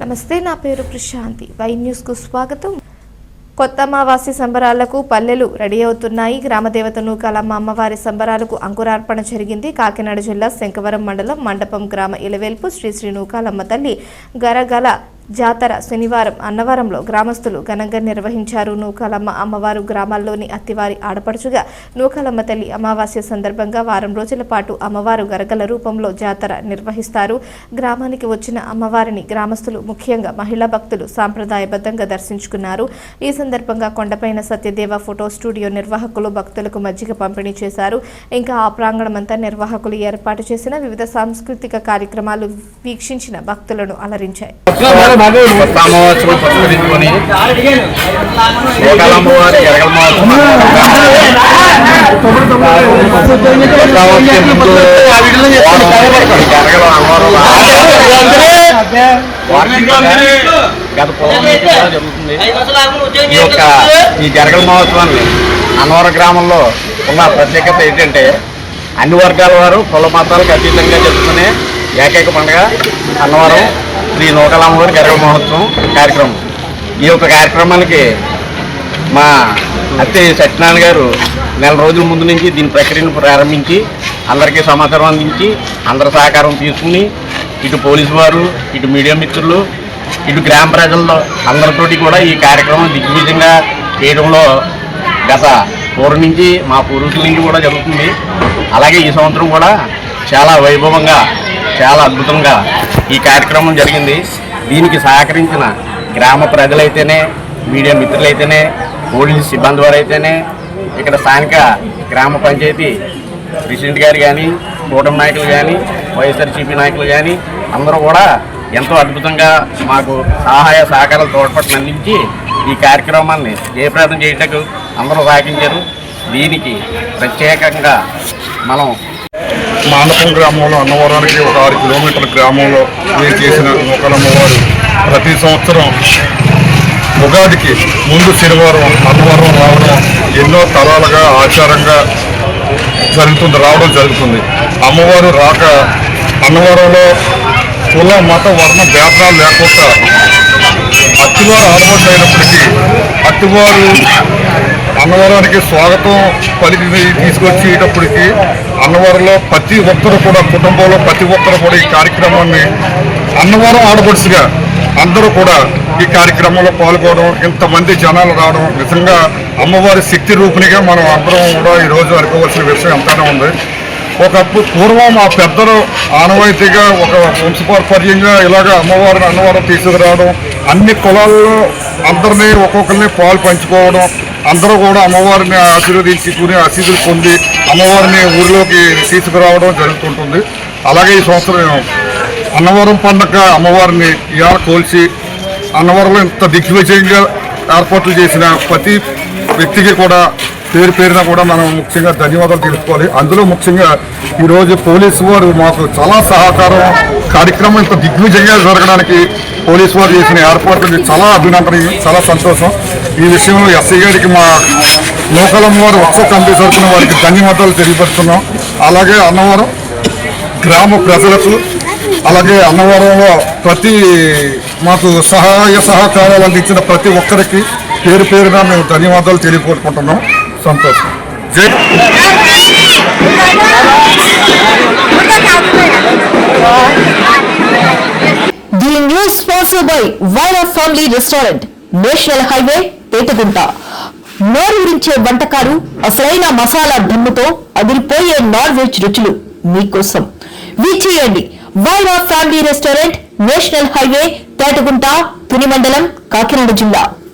నమస్తే, నా పేరు ప్రశాంతి. వై న్యూస్ కు స్వాగతం. కొత్త అమావాస్య సంబరాలకు పల్లెలు రెడీ అవుతున్నాయి. గ్రామదేవత నూకాలమ్మ అమ్మవారి సంబరాలకు అంకురార్పణ జరిగింది. కాకినాడ జిల్లా శంకవరం మండలం మండపం గ్రామ ఇలవేల్పు శ్రీ శ్రీ నూకాలమ్మ తల్లి గరగల జాతర శనివారం అన్నవరంలో గ్రామస్తులు ఘనంగా నిర్వహించారు. నూకాలమ్మ అమ్మవారు గ్రామాల్లోని అత్తివారి ఆడపడుచుగా నూకాలమ్మ తల్లి అమావాస్య సందర్భంగా వారం రోజుల పాటు అమ్మవారు గరగల రూపంలో జాతర నిర్వహిస్తారు. గ్రామానికి వచ్చిన అమ్మవారిని గ్రామస్తులు ముఖ్యంగా మహిళా భక్తులు సాంప్రదాయబద్ధంగా దర్శించుకున్నారు. ఈ సందర్భంగా కొండపైన సత్యదేవ ఫోటో స్టూడియో నిర్వాహకులు భక్తులకు మజ్జిగ పంపిణీ చేశారు. ఇంకా ఆ ప్రాంగణమంతా నిర్వాహకులు ఏర్పాటు చేసిన వివిధ సాంస్కృతిక కార్యక్రమాలు వీక్షించిన భక్తులను అలరించాయి. అమావాస్యను పురస్కరించుకొని నూకాలమ్మవారి గరగల మహోత్సవం గత జరుగుతుంది. ఈ గరగల మహోత్సవాన్ని అన్నవరం గ్రామంలో ఉన్న ప్రత్యేకత ఏంటంటే అన్ని వర్గాల వారు కుల మతాలకు అతీతంగా జరుపుకునే ఏకైక పండుగ అన్నవరం శ్రీ నూకాలమ్మవారి గరగల మహోత్సవం కార్యక్రమం. ఈ యొక్క కార్యక్రమానికి మా అత్తే సత్యనారాయణ గారు నెల రోజుల ముందు నుంచి దీని ప్రక్రియను ప్రారంభించి అందరికీ సమాచారం అందించి అందరి సహకారం తీసుకుని ఇటు పోలీసు వారు, ఇటు మీడియా మిత్రులు, ఇటు గ్రామ ప్రజల్లో అందరితోటి కూడా ఈ కార్యక్రమం దిగ్విజయంగా చేయడంలో గత పూర్వం నుంచి మా పూర్వీకుల నుంచి కూడా జరుగుతుంది. అలాగే ఈ సంవత్సరం కూడా చాలా వైభవంగా చాలా అద్భుతంగా ఈ కార్యక్రమం జరిగింది. దీనికి సహకరించిన గ్రామ ప్రజలైతేనే, మీడియా మిత్రులైతేనే, పోలీసు సిబ్బంది వారు అయితేనే, ఇక్కడ స్థానిక గ్రామ పంచాయతీ ప్రెసిడెంట్ గారు కానీ, కూటమి నాయకులు కానీ, వైఎస్ఆర్సీపీ నాయకులు కానీ అందరూ కూడా ఎంతో అద్భుతంగా మాకు సహాయ సహకారాలు తోడ్పట్టును అందించి ఈ కార్యక్రమాన్ని జయప్రదం చేయటకు అందరూ సహకరించారు. దీనికి ప్రత్యేకంగా మనం మండపం గ్రామంలో అన్నవరానికి ఒక 6 కిలోమీటర్ల గ్రామంలో నేను చేసిన నూకాలమ్మవారు ప్రతి సంవత్సరం ఉగాదికి ముందు శనివారం అన్నవరం రావడం ఎన్నో తరాలుగా ఆచారంగా రావడం జరుగుతుంది. అమ్మవారు రాక అన్నవరంలో కుల మత వర్ణ భేదాలు లేకుండా అత్తివారు ఆడబడి అయినప్పటికీ అత్తివారు అన్నవరానికి స్వాగతం పలికి తీసుకొచ్చేటప్పటికి అన్నవరంలో ప్రతి ఒక్కరు కూడా కుటుంబంలో ప్రతి ఒక్కరు కూడా ఈ కార్యక్రమాన్ని అన్నవరం ఆడపడుచుగా అందరూ కూడా ఈ కార్యక్రమంలో పాల్గొనడం, ఇంతమంది జనాలు రావడం నిజంగా అమ్మవారి శక్తి రూపిణిగా మనం అందరం కూడా ఈరోజు అనుకోవాల్సిన విషయం ఎంతనే ఉంది. ఒకప్పుడు పూర్వం మా పెద్దలు ఆనవాయితీగా ఒక వంశపార్పర్యంగా ఇలాగ అమ్మవారిని అన్నవరం తీసుకురావడం, అన్ని కులాల్లో అందరినీ ఒక్కొక్కరిని పాలు పంచుకోవడం, అందరూ కూడా అమ్మవారిని ఆశీర్వదించుకుని ఆశీస్సులు పొంది అమ్మవారిని ఊరిలోకి తీసుకురావడం జరుగుతుంటుంది. అలాగే ఈ సంవత్సరం అన్నవరం పండుగ అమ్మవారిని ఇవాళ కోల్చి అన్నవరంలో ఇంత దిగ్విజయంగా ఏర్పాట్లు చేసిన ప్రతి వ్యక్తికి కూడా పేరు పేరున కూడా మనం ముఖ్యంగా ధన్యవాదాలు తెలుసుకోవాలి. అందులో ముఖ్యంగా ఈరోజు పోలీసు వారు మాకు చాలా సహకారం, కార్యక్రమం ఇంత దిగ్విజయంగా జరగడానికి పోలీసు వారు చేసిన ఏర్పాట్లు చాలా అభినందనీయం, చాలా సంతోషం. ఈ విషయంలో ఎస్ఐ గారికి మా నూకాలమ్మ వారు ఉత్సవ కమిటీ తరఫున వారికి ధన్యవాదాలు తెలియపరుస్తున్నాం. అలాగే అన్నవరం గ్రామ ప్రజలకు, అలాగే అన్నవరంలో మాకు సహాయ సహకారాలు అందించిన ప్రతి ఒక్కరికి పేరు పేరున మేము ధన్యవాదాలు తెలియకోరుకుంటున్నాం. సంతోషం. The news sponsored by Vaira Family Restaurant, national highway Petagunta. నోరూరించే వంటకాలు, అసలైన మసాలా దమ్ముతో అదిరిపోయే నాన్ వెజ్ రుచులు మీకోసం. విచ్చేయండి Vaira family restaurant, national highway Petagunta, Tuni మండలం, కాకినాడ జిల్లా.